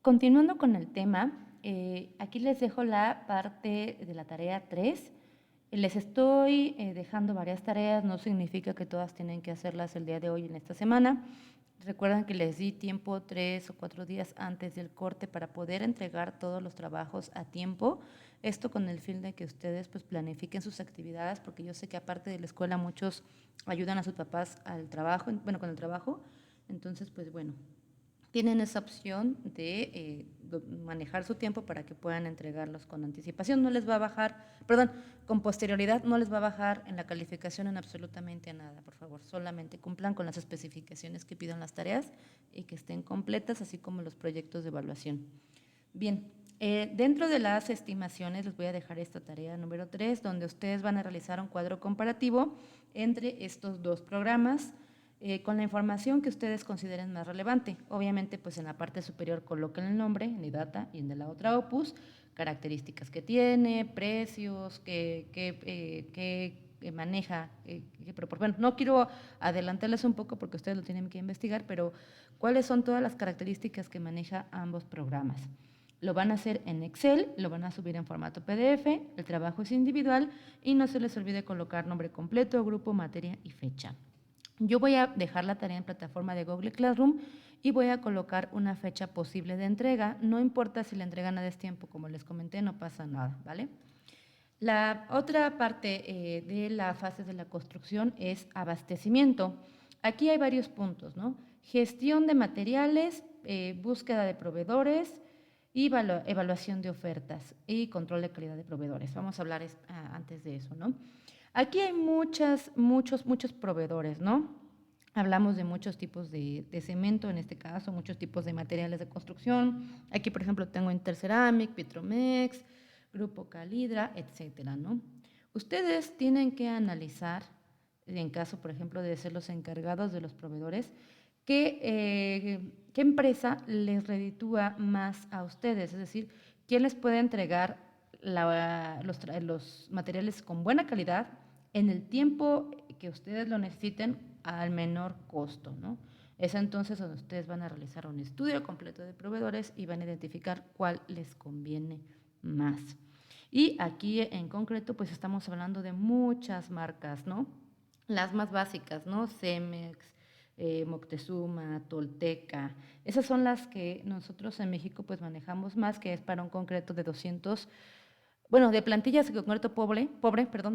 continuando con el tema, aquí les dejo la parte de la tarea 3. Les estoy dejando varias tareas, no significa que todas tienen que hacerlas el día de hoy en esta semana. Recuerdan que les di tiempo 3 o 4 días antes del corte para poder entregar todos los trabajos a tiempo. Esto con el fin de que ustedes pues planifiquen sus actividades, porque yo sé que aparte de la escuela muchos ayudan a sus papás al trabajo, bueno, con el trabajo. Entonces, pues bueno, tienen esa opción de manejar su tiempo para que puedan entregarlos con anticipación. No les va a bajar, perdón, con posterioridad no les va a bajar en la calificación en absolutamente nada, por favor. Solamente cumplan con las especificaciones que pidan las tareas y que estén completas, así como los proyectos de evaluación. Bien, dentro de las estimaciones les voy a dejar esta tarea número 3, donde ustedes van a realizar un cuadro comparativo entre estos dos programas, con la información que ustedes consideren más relevante. Obviamente, pues en la parte superior coloquen el nombre, en data, y en la otra opus, características que tiene, precios, que maneja, bueno, no quiero adelantarles un poco porque ustedes lo tienen que investigar, pero cuáles son todas las características que maneja ambos programas. Lo van a hacer en Excel, lo van a subir en formato PDF, el trabajo es individual y no se les olvide colocar nombre completo, grupo, materia y fecha. Yo voy a dejar la tarea en plataforma de Google Classroom y voy a colocar una fecha posible de entrega. No importa si la entregan a destiempo, como les comenté, no pasa nada, ¿vale? La otra parte de la fase de la construcción es abastecimiento. Aquí hay varios puntos, ¿no? Gestión de materiales, búsqueda de proveedores y evaluación de ofertas y control de calidad de proveedores. Vamos a hablar antes de eso, ¿no? Aquí hay muchos proveedores, ¿no? Hablamos de muchos tipos de cemento, en este caso, muchos tipos de materiales de construcción. Aquí, por ejemplo, tengo Interceramic, Vitromex, Grupo Calidra, etcétera, ¿no? Ustedes tienen que analizar, en caso, por ejemplo, de ser los encargados de los proveedores, qué empresa les reditúa más a ustedes, es decir, quién les puede entregar los materiales con buena calidad en el tiempo que ustedes lo necesiten al menor costo, ¿no? Es entonces donde ustedes van a realizar un estudio completo de proveedores y van a identificar cuál les conviene más. Y aquí en concreto pues estamos hablando de muchas marcas, ¿no? Las más básicas, ¿no? Cemex, Moctezuma, Tolteca. Esas son las que nosotros en México pues manejamos más, que es para un concreto de 200, bueno, de plantillas de concreto pobre,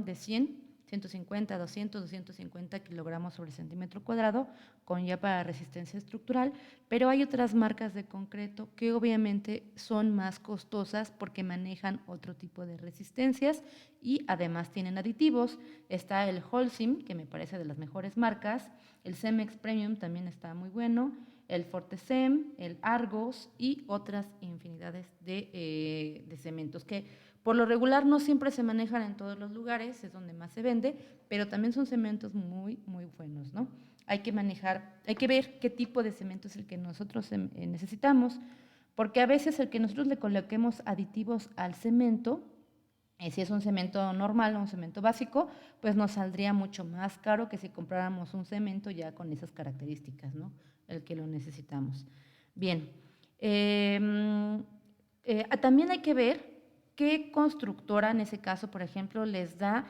de 100, 150, 200, 250 kilogramos sobre centímetro cuadrado, con ya para resistencia estructural, pero hay otras marcas de concreto que obviamente son más costosas porque manejan otro tipo de resistencias y además tienen aditivos. Está el Holcim, que me parece de las mejores marcas, el Cemex Premium también está muy bueno, el Fortesem, el Argos y otras infinidades de cementos que por lo regular no siempre se manejan en todos los lugares, es donde más se vende, pero también son cementos muy buenos, ¿no? Hay que ver qué tipo de cemento es el que nosotros necesitamos, porque a veces el que nosotros le coloquemos aditivos al cemento, si es un cemento normal o un cemento básico, pues nos saldría mucho más caro que si compráramos un cemento ya con esas características, ¿no? El que lo necesitamos. Bien, también hay que ver qué constructora en ese caso, por ejemplo, les da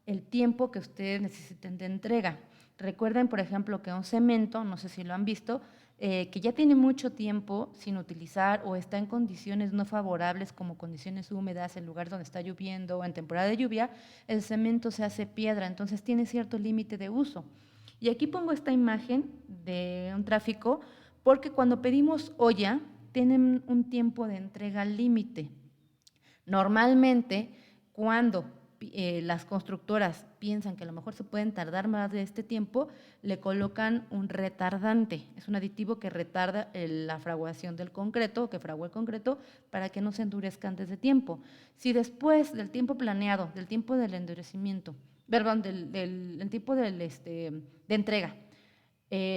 el tiempo que ustedes necesiten de entrega. Recuerden, por ejemplo, que un cemento, no sé si lo han visto, que ya tiene mucho tiempo sin utilizar o está en condiciones no favorables como condiciones húmedas, en lugares donde está lloviendo o en temporada de lluvia, el cemento se hace piedra, entonces tiene cierto límite de uso. Y aquí pongo esta imagen de un tráfico porque cuando pedimos olla, tienen un tiempo de entrega límite. Normalmente, cuando las constructoras piensan que a lo mejor se pueden tardar más de este tiempo, le colocan un retardante. Es un aditivo que retarda la fraguación del concreto, que fragua el concreto, para que no se endurezca antes de tiempo. Si después del tiempo planeado, del tiempo del endurecimiento, perdón, del tiempo de entrega,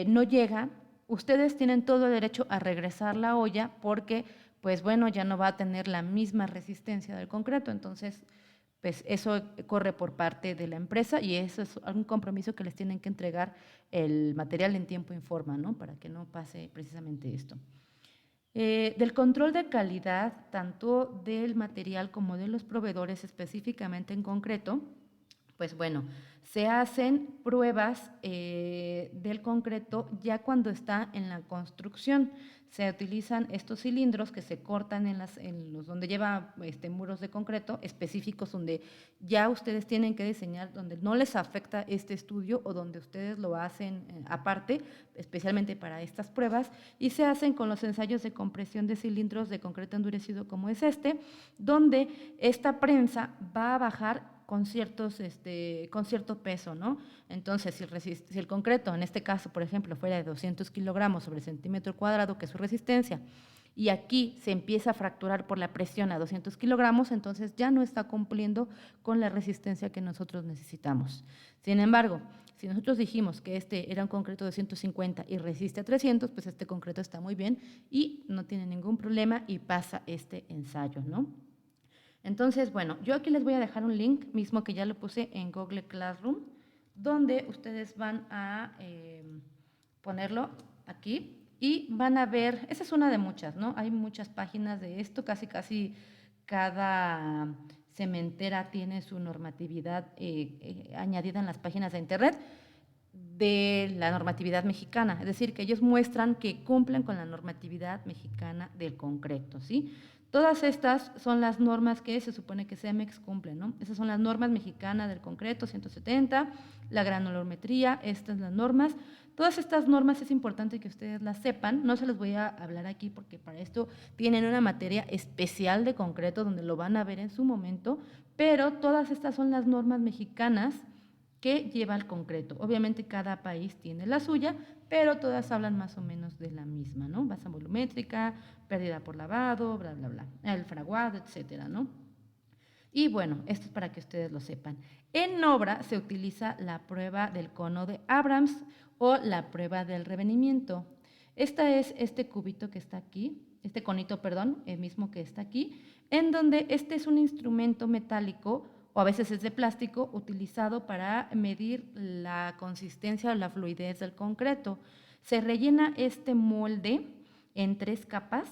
no llega, ustedes tienen todo el derecho a regresar la olla porque, pues bueno, ya no va a tener la misma resistencia del concreto. Entonces, pues eso corre por parte de la empresa y eso es un compromiso que les tienen que entregar el material en tiempo y forma, ¿no? Para que no pase precisamente esto. Del control de calidad, tanto del material como de los proveedores específicamente en concreto, pues bueno, se hacen pruebas del concreto ya cuando está en la construcción. Se utilizan estos cilindros que se cortan en los donde lleva muros de concreto específicos donde ya ustedes tienen que diseñar, donde no les afecta este estudio o donde ustedes lo hacen aparte, especialmente para estas pruebas, y se hacen con los ensayos de compresión de cilindros de concreto endurecido como es donde esta prensa va a bajar con cierto peso, ¿no? Entonces, si el concreto, en este caso, por ejemplo, fuera de 200 kilogramos sobre centímetro cuadrado, que es su resistencia, y aquí se empieza a fracturar por la presión a 200 kilogramos, entonces ya no está cumpliendo con la resistencia que nosotros necesitamos. Sin embargo, si nosotros dijimos que este era un concreto de 150 y resiste a 300, pues este concreto está muy bien y no tiene ningún problema y pasa este ensayo, ¿no? Entonces, bueno, yo aquí les voy a dejar un link mismo que ya lo puse en Google Classroom, donde ustedes van a ponerlo aquí y van a ver, esa es una de muchas, ¿no? Hay muchas páginas de esto, casi cada cementera tiene su normatividad añadida en las páginas de internet de la normatividad mexicana, es decir, que ellos muestran que cumplen con la normatividad mexicana del concreto, ¿sí? Todas estas son las normas que se supone que CEMEX cumple, ¿no? Esas son las normas mexicanas del concreto, 170, la granulometría, estas las normas. Todas estas normas es importante que ustedes las sepan, no se las voy a hablar aquí porque para esto tienen una materia especial de concreto donde lo van a ver en su momento, pero todas estas son las normas mexicanas que lleva al concreto. Obviamente cada país tiene la suya, pero todas hablan más o menos de la misma, ¿no? Base volumétrica, pérdida por lavado, bla, bla, bla, el fraguado, etcétera, ¿no? Y bueno, esto es para que ustedes lo sepan. En obra se utiliza la prueba del cono de Abrams o la prueba del revenimiento. Esta es este cubito que está aquí, este conito, perdón, el mismo que está aquí, en donde este es un instrumento metálico o a veces es de plástico, utilizado para medir la consistencia o la fluidez del concreto. Se rellena este molde en 3 capas,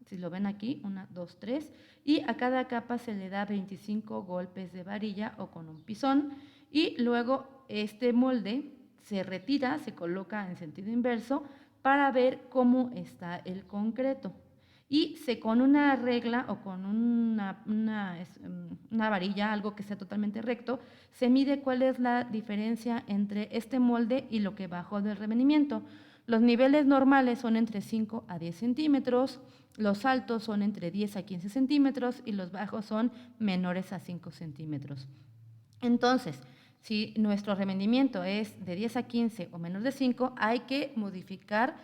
si lo ven aquí, 1, 2, 3, y a cada capa se le da 25 golpes de varilla o con un pisón, y luego este molde se retira, se coloca en sentido inverso para ver cómo está el concreto y con una regla o con una varilla, algo que sea totalmente recto, se mide cuál es la diferencia entre este molde y lo que bajó del revenimiento. Los niveles normales son entre 5 a 10 centímetros, los altos son entre 10 a 15 centímetros y los bajos son menores a 5 centímetros. Entonces, si nuestro revenimiento es de 10 a 15 o menos de 5, hay que modificar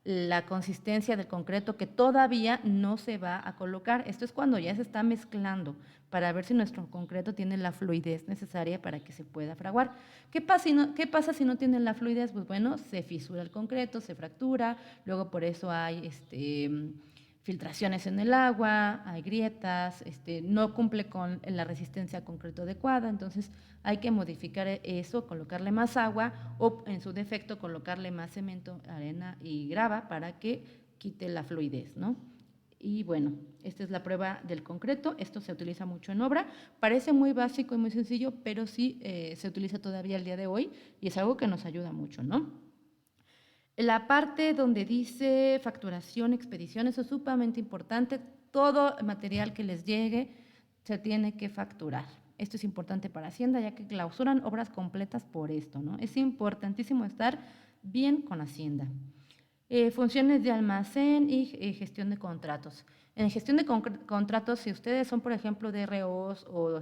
la consistencia del concreto que todavía no se va a colocar. Esto es cuando ya se está mezclando para ver si nuestro concreto tiene la fluidez necesaria para que se pueda fraguar. ¿Qué pasa si no tiene la fluidez? Pues bueno, se fisura el concreto, se fractura, luego por eso hay filtraciones en el agua, hay grietas, no cumple con la resistencia a concreto adecuada, entonces hay que modificar eso, colocarle más agua o en su defecto colocarle más cemento, arena y grava para que quite la fluidez, ¿no? Y bueno, esta es la prueba del concreto, esto se utiliza mucho en obra, parece muy básico y muy sencillo, pero sí se utiliza todavía el día de hoy y es algo que nos ayuda mucho, ¿no? La parte donde dice facturación, expedición, eso es sumamente importante. Todo material que les llegue se tiene que facturar. Esto es importante para Hacienda, ya que clausuran obras completas por esto, ¿no? Es importantísimo estar bien con Hacienda. Funciones de almacén y gestión de contratos. En gestión de contratos, si ustedes son, por ejemplo, DROs o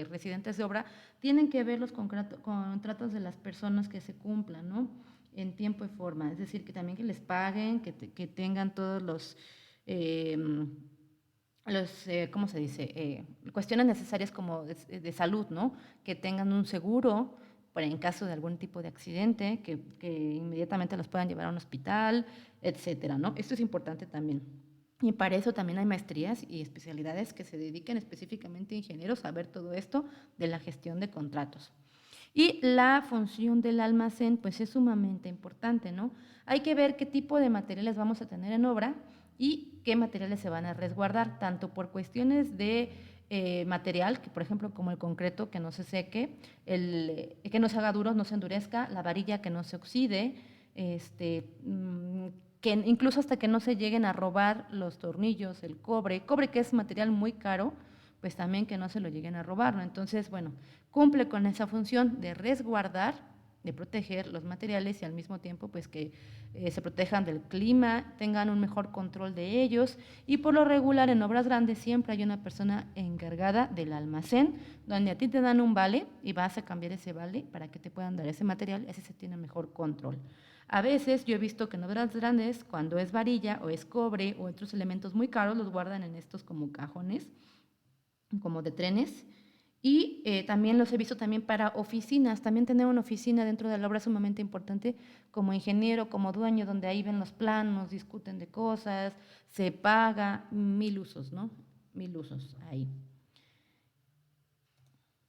residentes de obra, tienen que ver los contratos de las personas que se cumplan, ¿no? En tiempo y forma, es decir, que también que les paguen, que tengan todos ¿cómo se dice? Cuestiones necesarias como de salud, ¿no? Que tengan un seguro para en caso de algún tipo de accidente, que inmediatamente los puedan llevar a un hospital, etcétera, ¿no? Esto es importante también. Y para eso también hay maestrías y especialidades que se dediquen específicamente a ingenieros a ver todo esto de la gestión de contratos. Y la función del almacén, pues es sumamente importante, ¿no? Hay que ver qué tipo de materiales vamos a tener en obra y qué materiales se van a resguardar, tanto por cuestiones de material, que por ejemplo como el concreto que no se seque, que no se haga duro, no se endurezca, la varilla que no se oxide, que incluso hasta que no se lleguen a robar los tornillos, el cobre que es material muy caro, pues también que no se lo lleguen a robar, ¿no? Entonces, bueno, cumple con esa función de resguardar, de proteger los materiales y al mismo tiempo pues que se protejan del clima, tengan un mejor control de ellos y por lo regular en obras grandes siempre hay una persona encargada del almacén donde a ti te dan un vale y vas a cambiar ese vale para que te puedan dar ese material y así se tiene mejor control. A veces yo he visto que en obras grandes, cuando es varilla o es cobre o otros elementos muy caros, los guardan en estos como cajones, como de trenes. Y también los he visto también para oficinas. También tener una oficina dentro de la obra es sumamente importante como ingeniero, como dueño, donde ahí ven los planos, discuten de cosas, se paga, mil usos, ¿no? Mil usos ahí.